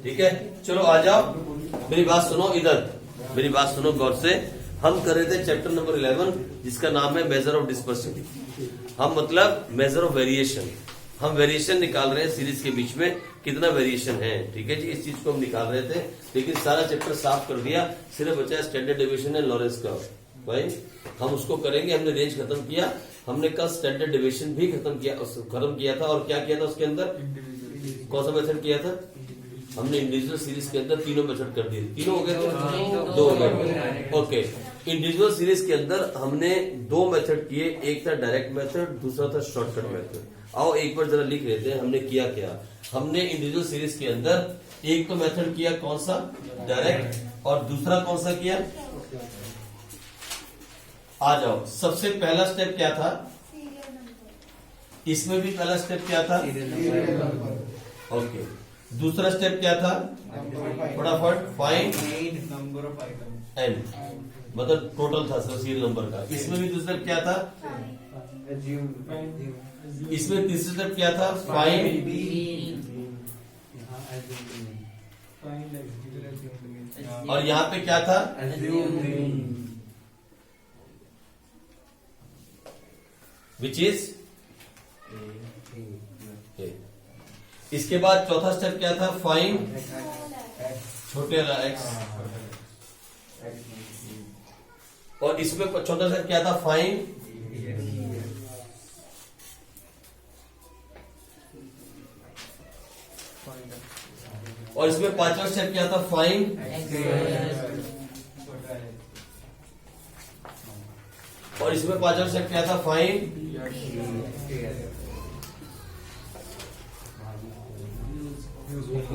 ठीक है, चलो आ जाओ, मेरी बात सुनो इधर, मेरी बात सुनो गौर से। हम कर रहे थे चैप्टर नंबर 11 जिसका नाम है मेजर ऑफ डिस्पर्सिटी। हम मतलब मेजर ऑफ वेरिएशन, हम वेरिएशन निकाल रहे हैं सीरीज के बीच में कितना वेरिएशन है। ठीक है जी, इस चीज को हम निकाल रहे थे, लेकिन सारा चैप्टर साफ कर दिया, सिर्फ बचा standard deviation and Lawrence curve. भाई हम उसको करेंगे, हमने रेंज खत्म किया, हमने कल स्टैंडर्ड डेविएशन भी खत्म किया था। और क्या किया था उसके अंदर, कौन सा मेथड किया था हमने? इंडिविजुअल सीरीज के अंदर तीनों मेथड कर दिए, तीनों हो गए थे, दो हो गए। ओके, इंडिविजुअल सीरीज के अंदर हमने दो मेथड किए, एक था डायरेक्ट मेथड, दूसरा था शॉर्टकट मेथड। आओ एक बार जरा लिख लेते हैं हमने किया क्या। हमने इंडिविजुअल सीरीज के अंदर एक तो मेथड किया कौन सा, डायरेक्ट, और दूसरा कौन सा किया, आ जाओ। सबसे पहला स्टेप क्या था, इसमें भी पहला स्टेप क्या था, ओके। दूसरा स्टेप क्या था, फटाफट find number of item N, मतलब टोटल था सीरियल नंबर का। इसमें भी दूसरा स्टेप क्या था, इसमें तीसरा स्टेप क्या था, फाइंड, और यहाँ पे क्या था, विच इज। इसके बाद चौथा स्टेप क्या था, फाइंड छोटे वाला एक्स, और इसमें चौथा स्टेप क्या था, फाइंड, और इसमें पांचवा स्टेप क्या था, फाइंड, और इसमें पांचवा स्टेप क्या था, फाइंड,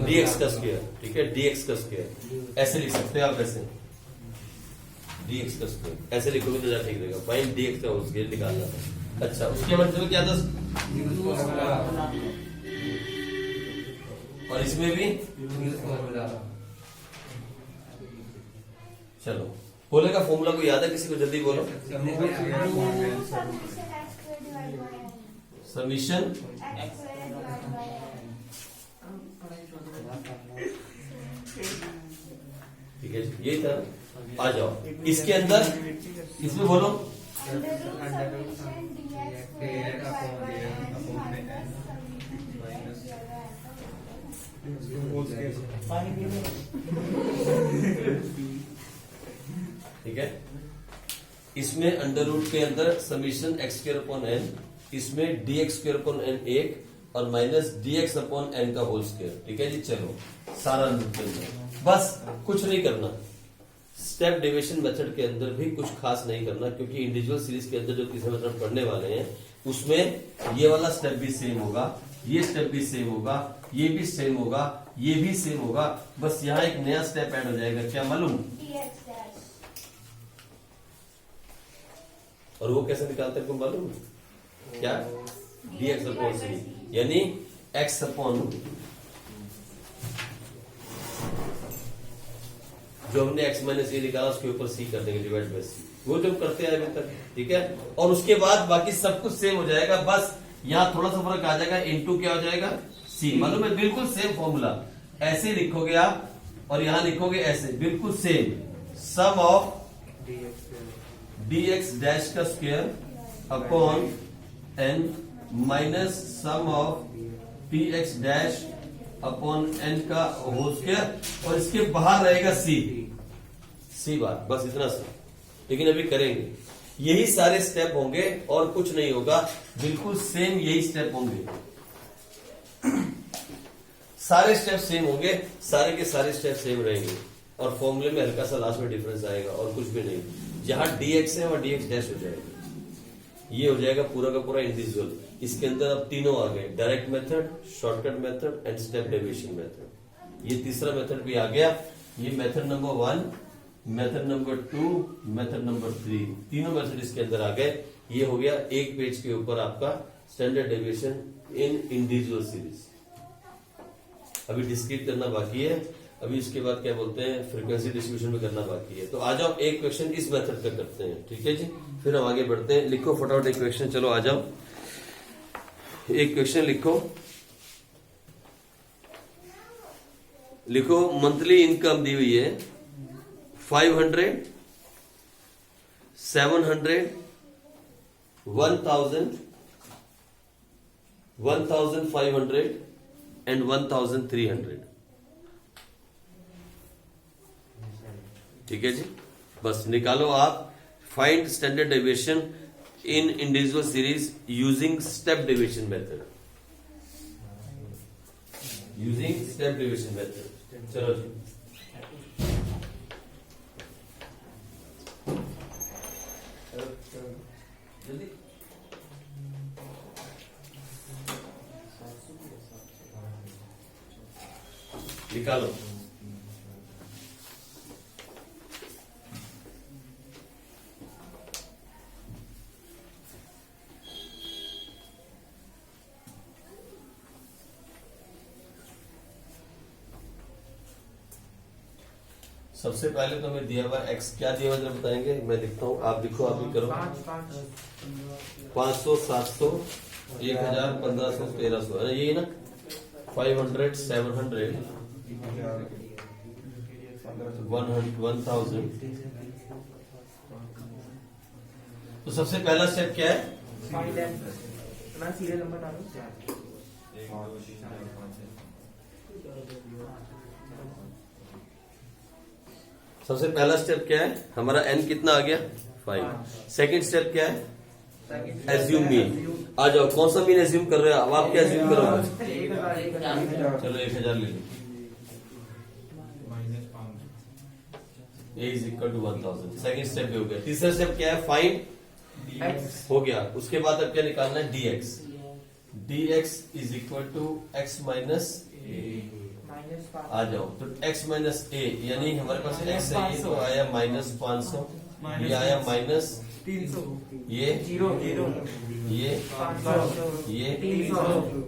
dx का स्क्वायर। ठीक है, dx का स्क्वायर ऐसे लिख सकते हैं आप, ऐसे dx का स्क्वायर ऐसे लिखोगे तो ज्यादा ठीक रहेगा। फाइंड dx का होल स्क्वायर निकालना था। अच्छा, उसके बाद में क्या था, और इसमें भी, चलो बोलेगा फॉर्मूला को याद है किसी को, जल्दी बोलो। समीशन, ठीक है, यही था। आ जाओ इसके अंदर, इसमें बोलो, ठीक है। इसमें अंडर रूट के अंदर summation x square upon n, इसमें d x square upon n एक, और minus d x upon n का होल स्क्वायर। ठीक है जी, चलो सारा रूट के अंदर, बस कुछ नहीं करना। स्टेप डेविएशन मेथड के अंदर भी कुछ खास नहीं करना, क्योंकि इंडिविजुअल सीरीज के अंदर जो तीसरा मेथड पढ़ने वाले हैं उसमें ये वाला स्टेप भी सेम होगा, ये स्टेप भी सेम होगा, ये भी सेम होगा, ये भी सेम होगा। बस यहाँ एक नया स्टेप ऐड हो जाएगा, क्या मालूम, और वो कैसे निकालते हैं मालूम, क्या, डी एक्स अपॉन सी, यानी एक्स अपॉन जो हमने x माइनस ए निकाला उसके ऊपर c कर देंगे, डिवाइड बाय सी, वो जो करते हैं अभी तक। ठीक है, और उसके बाद बाकी सब कुछ सेम हो जाएगा, बस यहाँ थोड़ा सा फर्क आ जाएगा, इनटू क्या हो जाएगा, c, मालूम है, बिल्कुल सेम फॉर्मूला। ऐसे लिखोगे आप, और यहाँ लिखोगे ऐसे, बिल्कुल same, sum of dx dash का square upon n minus sum of px dash upon n का होल स्क्वायर, और इसके बाहर रहेगा c बार, बस इतना सा। लेकिन अभी करेंगे, यही सारे स्टेप होंगे और कुछ नहीं होगा, बिल्कुल सेम यही स्टेप होंगे, सारे स्टेप सेम होंगे, सारे के सारे स्टेप सेम रहेंगे, और फॉर्मूले में हल्का सा लास्ट में डिफरेंस आएगा और कुछ भी नहीं। जहां dx है वहां dx डैश हो जाएगा, ये हो जाएगा पूरा का पूरा इंडिविजुअल। इसके अंदर अब तीनों आ गए, direct method, shortcut method and step deviation method. ये तीसरा मेथड भी आ गया, ये method number 1, method number 2, method number 3, तीनों मेथड इसके अंदर आ गए। ये हो गया एक पेज के ऊपर आपका standard deviation in individual series. अभी डिस्क्रीट करना बाकी है, अभी इसके बाद क्या बोलते हैं, फ्रीक्वेंसी डिस्ट्रीब्यूशन में करना बाकी है। तो आ जाओ एक क्वेश्चन इस मेथड का करते हैं, ठीक है जी, फिर हम आगे बढ़ते हैं। लिखो फटाफट एक क्वेश्चन, चलो आ जाओ, एक क्वेश्चन लिखो। लिखो मंथली इनकम दी हुई है 500, 700, 1000, 1500 एंड 1300। ठीक है जी, बस निकालो आप। Find standard deviation in individual series using step deviation method. Using step deviation method. चलो जी, जल्दी निकालो। सबसे पहले तो मैं दिया हुआ एक्स क्या दिया हुआ जरा बताएंगे, मैं लिखता हूँ, आप लिखो, आप भी करो। 500, 700, 1000, 1500, 1300 है ना, यही ना। 500, 700, 1000। तो सबसे पहला स्टेप क्या है? सीरियल नंबर डालो। सबसे पहला स्टेप क्या है हमारा? एन कितना आ गया? 5। सेकंड स्टेप क्या है? Assume mean. आ जाओ, कौन सा मीन एज्यूम कर रहे हो? अब आप क्या एज्यूम करोगे? चलो 1000 ले लो। A is equal to 1000। Second step भी हो गया। तीसरा स्टेप क्या है? फाइंड हो गया। उसके बाद अब क्या निकालना है? dx। dx is equal to x minus आ जाओ, तो x माइनस ए, यानी हमारे पास x है, ये तो आया -500, ये आया -300, ये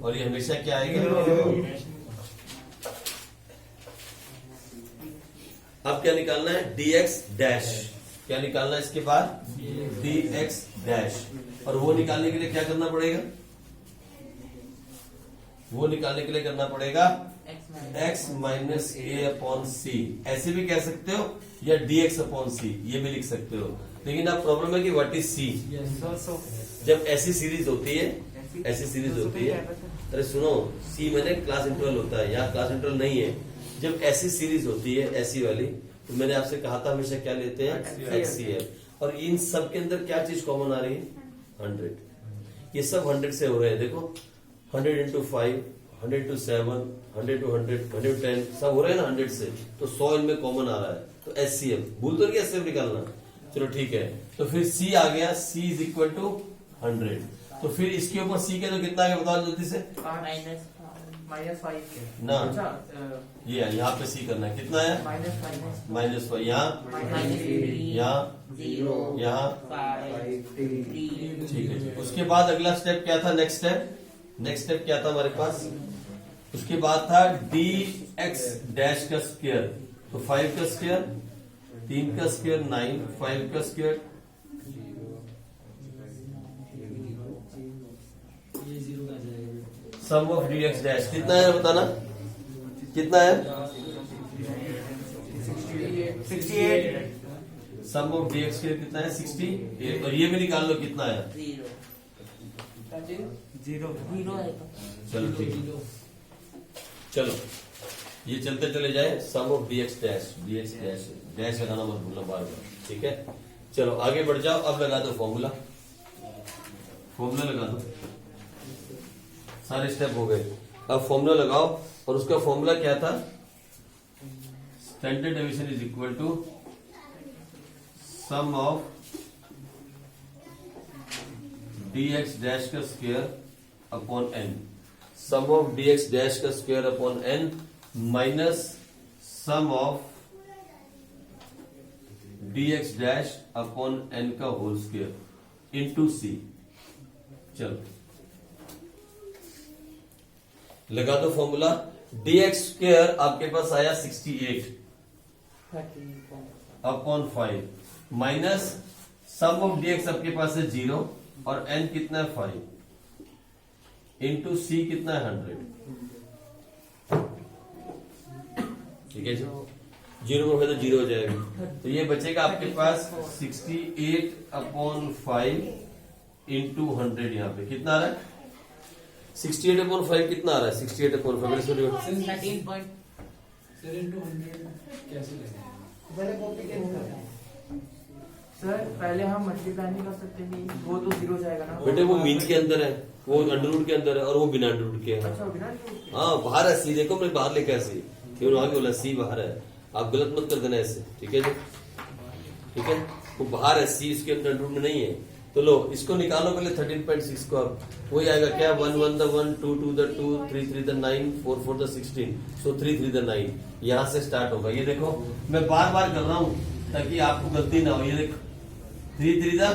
और ये हमेशा क्या आएगा? अब क्या निकालना है? dx dash. क्या निकालना है इसके बाद? dx dash. और वो निकालने के लिए क्या करना पड़ेगा? वो निकालने के लिए करना पड़ेगा x माइनस ए अपॉन सी। ऐसे भी कह सकते हो, या dx अपॉन सी, ये भी लिख सकते हो। लेकिन अब प्रॉब्लम है कि व्हाट इज सी। जब ऐसी सीरीज होती है, ऐसी सीरीज होती है, अरे सुनो, सी मैंने क्लास इंटरवल होता है, यहाँ क्लास इंटरवल नहीं है। जब ऐसी सीरीज होती है, ऐसी वाली, तो मैंने आपसे कहा था हमेशा क्या लेते हैं? HCF। और इन सब के अंदर क्या चीज कॉमन आ रही है? 100। ये सब 100 से हो रहे हैं। देखो 100 into 5, 100 to 7, 100 to 100, 100 to 10 सब हो रहे हैं ना 100 से। तो 100 इनमें कॉमन आ रहा है, तो HCF। भूल तो नहीं HCF निकालना। चलो ठीक है, तो फिर C आ गया, C इज इक्वल टू 100। तो फिर इसके ऊपर C के तो कितना आ गया बताओ जल्दी से? -5 ना, ये यहाँ पे C करना है। कितना है? -5। यहाँ यहाँ ठीक है जी। उसके बाद अगला स्टेप क्या था? नेक्स्ट स्टेप क्या था हमारे पास? उसके बाद था dx डैश का स्क्वायर। तो 5 का स्क्वायर, 3 का स्क्वायर 9, 5 का square sum of dx dash कितना है बताना? कितना है? 68। सम ऑफ dx स्क्वायर कितना है? 68। और ये भी निकाल लो कितना है? 0। चलो ठीक है, चलो ये चलते चले जाए। सम ऑफ dx डैश, डैश लगाना मत भूलना बार बार, ठीक है। चलो आगे बढ़ जाओ। अब लगा दो फॉर्मूला लगा दो। सारे स्टेप हो गए। अब फॉर्मूला लगाओ, और उसका फॉर्मूला क्या था? Standard deviation is equal to sum of dx dash का square upon n। Sum of dx dash का square upon n minus sum of dx dash upon n का होल स्क्वायर इनटू c। चलो लगा दो formula. dx square आपके पास आया 68 upon 5 minus sum of dx आपके पास है 0 और n कितना है 5 इंटू c कितना है 100। ठीक है जी, 0 में तो 0 हो जाएगा, तो ये बचेगा आपके पास 68/5 इंटू 100। यहाँ पे कितना आ रहा है? 68/5 कितना आ रहा है? 68/5 13 point सर पहले हम मल्टीप्लाई नहीं कर सकते नहीं, वो तो 0 जाएगा ना। बेटे वो मीन के अंदर है, वो अंडर रूट के अंदर है, और वो बिना अंडर रूट के है। अच्छा बिना हाँ बाहर है सी, देखो मैं बाहर लेके सी, क्यों वहां बोला सी बाहर है, आप गलत मत कर देना ऐसे, ठीक है जी, ठीक है, वो बाहर है सी, इसके अंदर अंडर रूट में नहीं है। तो लो इसको निकालो पहले 13.6 को, अब वही आएगा क्या, 1 1 the 1 2 2 the 2 3 3 the 9 4 4 the 16, so 3 3 the 9 यहाँ से स्टार्ट होगा। ये देखो मैं बार बार कर रहा हूँ ताकि आपको गलती ना हो। ये देखो 3 3 the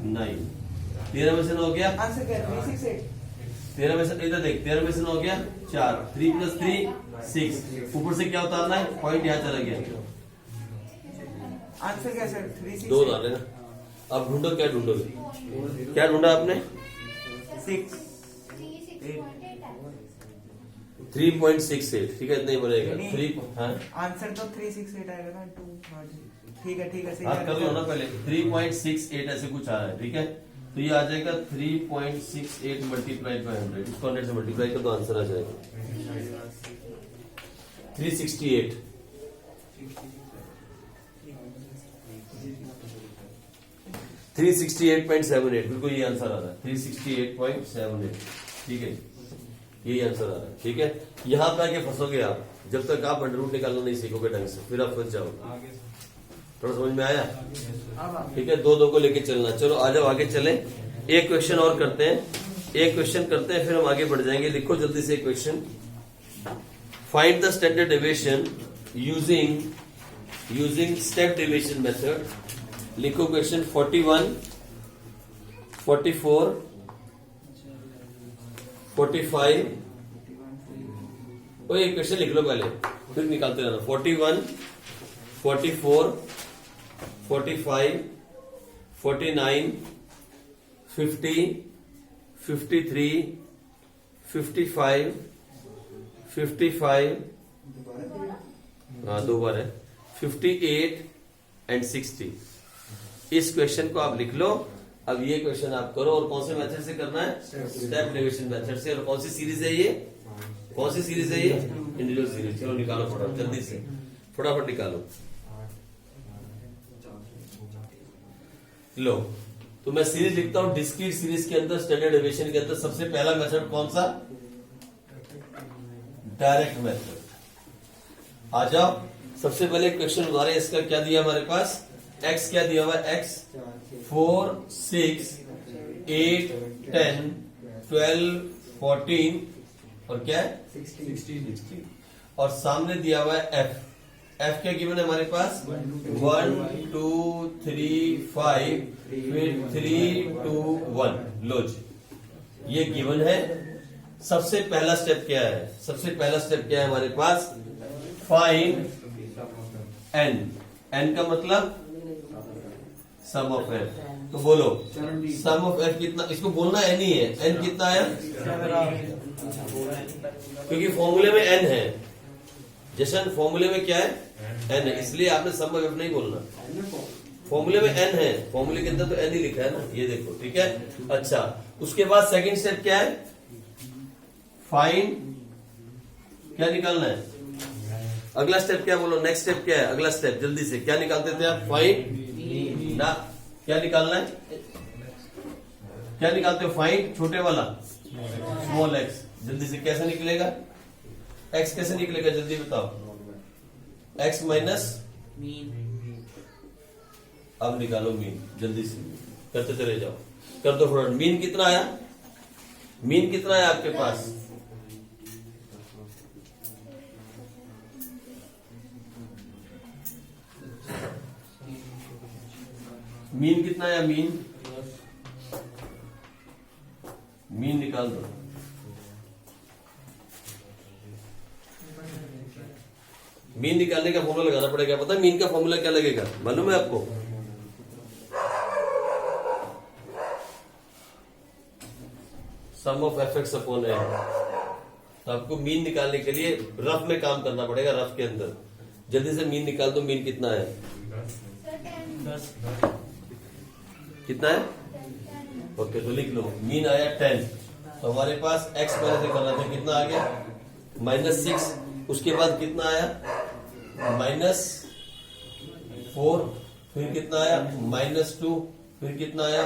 9, 13 में से 9 हो गया, आंसर क्या है? 368 13 में से इधर देख, 13 में से 9 हो गया 4, 3 + 3 6, ऊपर से क्या उतारना है, पॉइंट यहाँ चला गया, आंसर क्या सर? 368 2 डाले ना। अब ढूंढो, क्या ढूंढोगे, क्या ढूंढा आपने? 6 3.68, ठीक है, इतना ही बनेगा। नहीं। 3, हाँ आंसर तो 368 आएगा ना, 2 ठीक है सही हाँ है। कर लो ना पहले, 3.68 ऐसे कुछ आ रहा है, ठीक है, तो ये आ जाएगा 3.68 मल्टीप्लाइड बाय 100, इसको 100 से मल्टीप्लाई कर दो, आंसर आ जाएगा 368। 368.78, बिल्कुल ये आंसर आ रहा है, 368.78, ठीक है, यही आंसर आ रहा है, ठीक है। यहाँ पे आके फंसोगे आप, जब तक आप अंडर रूट निकालना नहीं सीखोगे ढंग से, फिर आप फंस जाओगे। थोड़ा समझ में आया? ठीक है, 2 2 को लेके चलना। चलो आ जाओ आगे चले, एक क्वेश्चन और करते हैं, एक क्वेश्चन करते हैं, फिर हम आगे बढ़ जाएंगे। लिखो जल्दी से question, find the standard deviation using step deviation method. लिखो क्वेश्चन 41 44 45, वो एक क्वेश्चन लिख लो पहले, फिर निकालते रहना। 41 44 45 49 50 53 55 55, हाँ 2 बार है, 58 एंड 60। इस क्वेश्चन को आप लिख लो। अब ये क्वेश्चन आप करो, और कौन से मेथड से करना है? स्टेप डेविएशन मेथड से। और कौन सी सीरीज है ये? कौन सी सीरीज है ये? Individual series. चलो निकालो फटाफट, जल्दी से फटाफट निकालो। लो तो मैं सीरीज लिखता हूं, डिस्क्रीट सीरीज के अंदर स्टैंडर्ड डेविएशन के अंदर सबसे पहला मेथड कौन सा? Direct method. आ जाओ, सबसे पहले क्वेश्चन बता रहे हैं, इसका क्या दिया हमारे पास? x क्या दिया हुआ है? x 4 6 8 10 12 14 और क्या है? 16। और सामने दिया हुआ है f क्या गिवन है हमारे पास? 1 2 3 5 फिर 3 2 1। लो जी, ये गिवन है। सबसे पहला स्टेप क्या है? सबसे पहला स्टेप क्या है हमारे पास? Find n। n का मतलब सम ऑफ f। तो बोलो सम ऑफ f कितना? इसको बोलना n ही है। n कितना आया? क्योंकि फॉर्मूले में n है जशन, फॉर्मूले में क्या है? n है, इसलिए आपने सम ऑफ f नहीं बोलना। फॉर्मूले में n है, फॉर्मूले के अंदर तो n ही लिखा है ना, ये देखो, ठीक है। अच्छा, उसके बाद सेकंड स्टेप क्या है? फाइंड, क्या निकालना है? अगला स्टेप क्या? बोलो नेक्स्ट स्टेप क्या है? अगला स्टेप जल्दी से क्या निकालते थे आप? फाइंड ना, क्या निकालना है? क्या निकालते हो? फाइंड छोटे वाला स्मॉल x। जल्दी से कैसे निकलेगा? x कैसे निकलेगा जल्दी बताओ? x minus mean. अब निकालो मीन, जल्दी से करते चले जाओ, कर दो फटाफट। मीन कितना आया? मीन कितना है आपके पास? मीन कितना है? मीन निकाल दो। मीन निकालने का फॉर्मूला लगाना पड़ेगा। पता है मीन का फॉर्मूला क्या लगेगा? मालूम है आपको? Sum of f x upon n. तो आपको मीन निकालने के लिए रफ में काम करना पड़ेगा, रफ के अंदर। जल्दी से मीन निकाल दो। मीन कितना है? 10। कितना है? ओके, तो लिख लो मीन आया 10। तो हमारे पास x पहले से करना था, कितना आ गया? -6। उसके बाद कितना आया? -4। फिर कितना आया? -2। फिर कितना आया?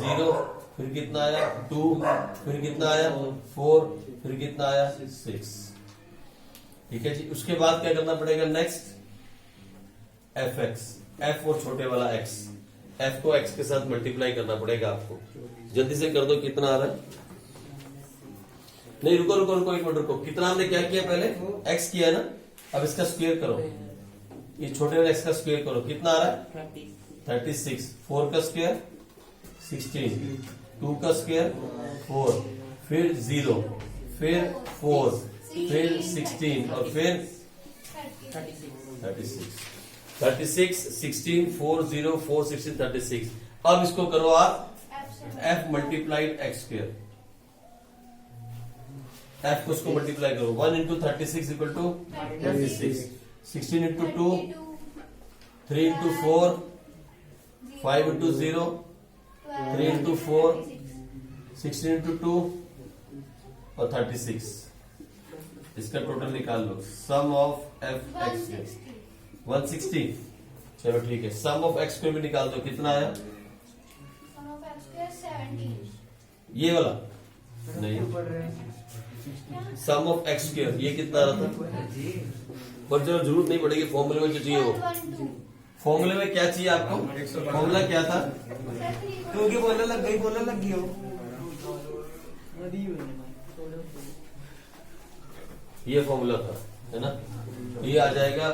0। फिर कितना आया? 2। फिर कितना आया? 4। फिर कितना आया? 6। ठीक है जी। उसके बाद क्या करना पड़ेगा? नेक्स्ट fx, f और छोटे वाला x, f को x के साथ मल्टीप्लाई करना पड़ेगा आपको। जल्दी से कर दो। कितना आ रहा है? नहीं, रुको रुको रुको, एक मिनट रुको। कितना हमने क्या किया? पहले x किया ना, अब इसका स्क्वायर करो। ये छोटे वाले x का स्क्वायर करो। कितना आ रहा है? 36। 4 का स्क्वायर 16, 2 का स्क्वायर 4, फिर 0, फिर 4, फिर 16 और फिर 36। 36, 16, 4, 0, 4, 16, 36। अब इसको करो आप f multiplied x square. f को उसको मल्टीप्लाई करो। 1 into 36 equal to 36। 16 into 2, 3 into 4, 5 into 0, 3 into 4, 16 into 2 और 36। इसका टोटल निकाल लो। Sum of f x 160। चलो ठीक है। सम ऑफ x स्क्वायर भी निकाल दो। कितना आया? ये वाला नहीं, सम ऑफ x स्क्वायर ये कितना आ रहा था? पर चलो जरूरत नहीं पड़ेगी, फॉर्मूले में जो चाहिए वो। फॉर्मूले में क्या चाहिए आपको? फॉर्मूला क्या था? क्योंकि बोलने लग गई हो। ये फॉर्मूला था, है ना? ये आ जाएगा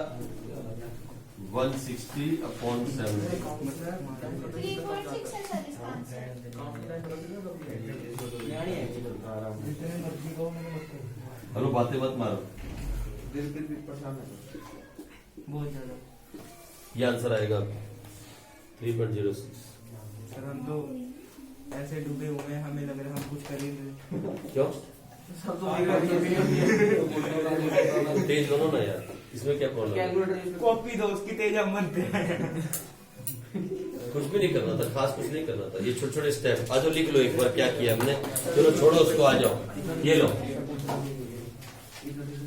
160/7। हेलो, बातें मत मारो। बहुत ज्यादा। ये आंसर आएगा 3.06। सर हम तो ऐसे डूबे हुए हैं, हमें लग रहा है हम कुछ कर ही नहीं। क्यों? सब तो तेज बनो ना यार, इसमें क्या प्रॉब्लम है? कॉपी दो उसकी तेज हम बनते हैं। कुछ भी नहीं करना था, खास कुछ नहीं करना था। ये छोटे छोटे स्टेप आ जाओ, लिख लो एक बार क्या किया हमने। चलो छोड़ो उसको, आ जाओ। ये लो,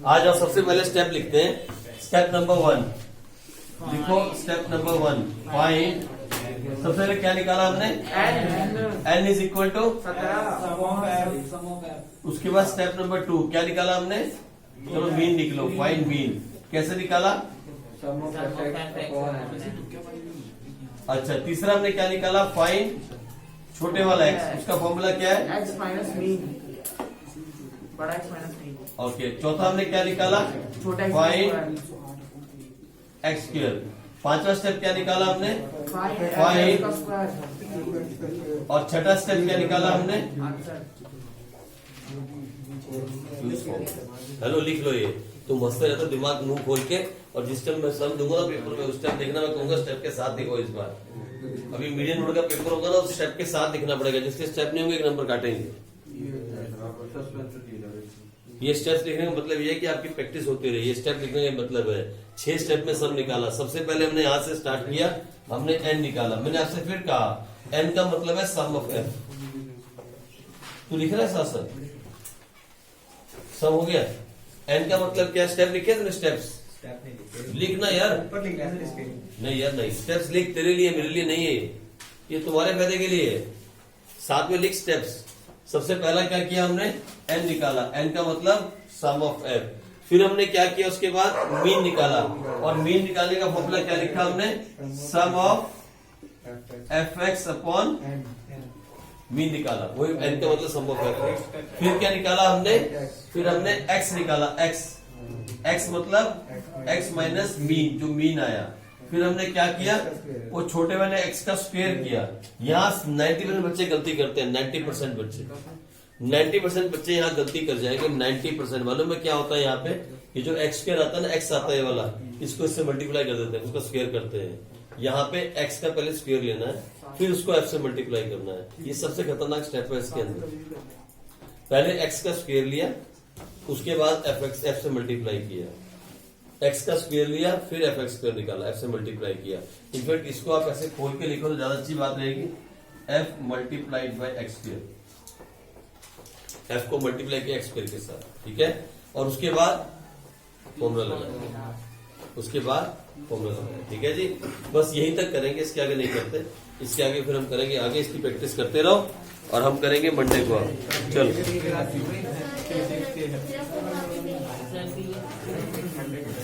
आ जाओ। सबसे पहले स्टेप लिखते हैं। स्टेप नंबर 1 लिखो। Step number 1 find. सबसे पहले क्या निकाला हमने? n is equal to 17। उसके बाद स्टेप नंबर 2 क्या निकाला हमने? चलो मीन निकलो। Find mean. कैसे निकाला? अच्छा, तीसरा हमने क्या निकाला? फाइंड छोटे वाला x। उसका फॉर्मूला क्या है? x माइनस मीन, बड़ा x माइनस मीन। ओके, चौथा हमने क्या निकाला? छोटा x फाइंड x स्क्वायर। पांचवा स्टेप क्या निकाला हमने? फाइंड और छठा स्टेप क्या निकाला हमने? हेलो, लिख लो। ये तुम हंसते रहते हो दिमाग मुंह खोल के, और जिस टाइम मैं सम दूंगा ना पेपर में, उस टाइम देखना मैं कहूंगा स्टेप के साथ लिखो इस बार। अभी मीडियम बोर्ड का पेपर होगा ना, उस स्टेप के साथ लिखना पड़ेगा। जिसके स्टेप नहीं होंगे 1 नंबर काटेंगे। ये स्टेप्स लिखने का मतलब ये है कि आपकी प्रैक्टिस होती रही। ये स्टेप लिखने का मतलब है 6 स्टेप में सम निकाला। सबसे पहले हमने यहां से स्टार्ट किया, हमने n निकाला। मैंने आपसे फिर कहा n का मतलब है सम ऑफ f। तू लिख रहा है साथ साथ? सम हो गया। n का मतलब क्या? स्टेप लिखे तुमने? स्टेप्स लिखना यार। ऊपर लिख लिया सर इसके। नहीं यार, नहीं। स्टेप्स लिख, तेरे लिए, मेरे लिए नहीं है। ये तुम्हारे फायदे के लिए है। साथ में लिख स्टेप्स। सबसे पहला क्या किया हमने? n निकाला। n का मतलब सम ऑफ f। फिर हमने क्या किया? उसके बाद मीन निकाला, और मीन निकालने का फॉर्मूला क्या लिखा हमने? सम ऑफ fx अपॉन मीन निकाला। वही n का मतलब सम ऑफ f। फिर क्या निकाला हमने? फिर हमने x निकाला। x मतलब x माइनस मीन, जो मीन आया। फिर हमने क्या किया? वो छोटे वाले x का स्क्वायर किया। यहाँ 90% बच्चे गलती करते हैं। 90% बच्चे 90% बच्चे यहाँ गलती कर जाएंगे। 90% मालूम है क्या होता है? यहाँ पे ये जो x स्क्वायर आता है ना, x आता है वाला, इसको इससे मल्टीप्लाई कर देते हैं, उसका स्क्वायर करते हैं। यहाँ पे x का पहले स्क्वायर लेना है, फिर उसको f से मल्टीप्लाई करना है। ये सबसे खतरनाक स्टेप है इसके अंदर। पहले x का स्क्वायर लिया, उसके बाद एफ से मल्टीप्लाई किया, एक्स का स्क्वायर लिया, फिर एफ एक्स स्क्वायर निकाला, एफ से मल्टीप्लाई किया। इनफैक्ट इसको आप ऐसे खोल के लिखो तो ज्यादा अच्छी बात रहेगी, F multiplied by x square, F को मल्टीप्लाई किया एक्स स्क्वायर के साथ, ठीक है। और उसके बाद फॉर्मूला लगाया, उसके बाद फॉर्मूला लगाया, ठीक है जी। बस यहीं तक करेंगे, इसके आगे नहीं करते। इसके आगे फिर हम करेंगे, आगे इसकी प्रैक्टिस करते रहो और हम करेंगे मंडे को। चलो सर